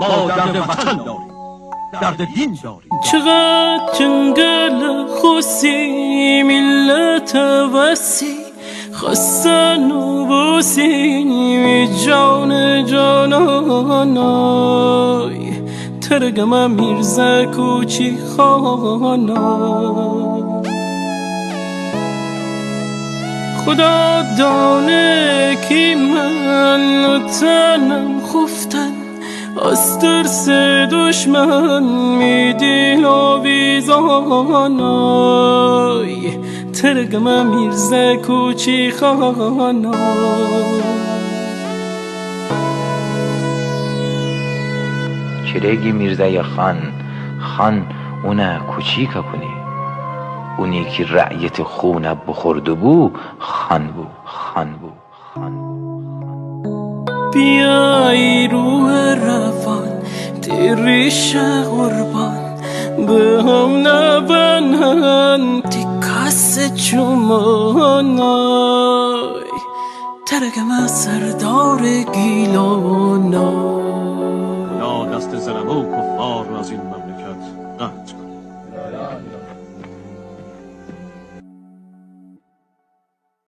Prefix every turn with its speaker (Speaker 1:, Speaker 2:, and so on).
Speaker 1: ما درد وطن داریم، درد دین داریم.
Speaker 2: چقدر جنگل خوسی ملت وسی خستن و بوسیم جان جانانای ترگم میرزا کوچی خانا. خدا دانه کی من و تنم خفتن از ترس دشمن میدیل آویزانای ترگم میرزا کوچی خانا.
Speaker 3: چرگی میرزای خان اونه کوچیک کنی، اونی که رعیت خونه بخورده بو خان بو.
Speaker 2: بیای روح روان تیریش قربان به هم نبنن تکاس چومانای ترگم سردار گیلانای.
Speaker 1: یا دست ظلم و کفار رو از این مملکت قطع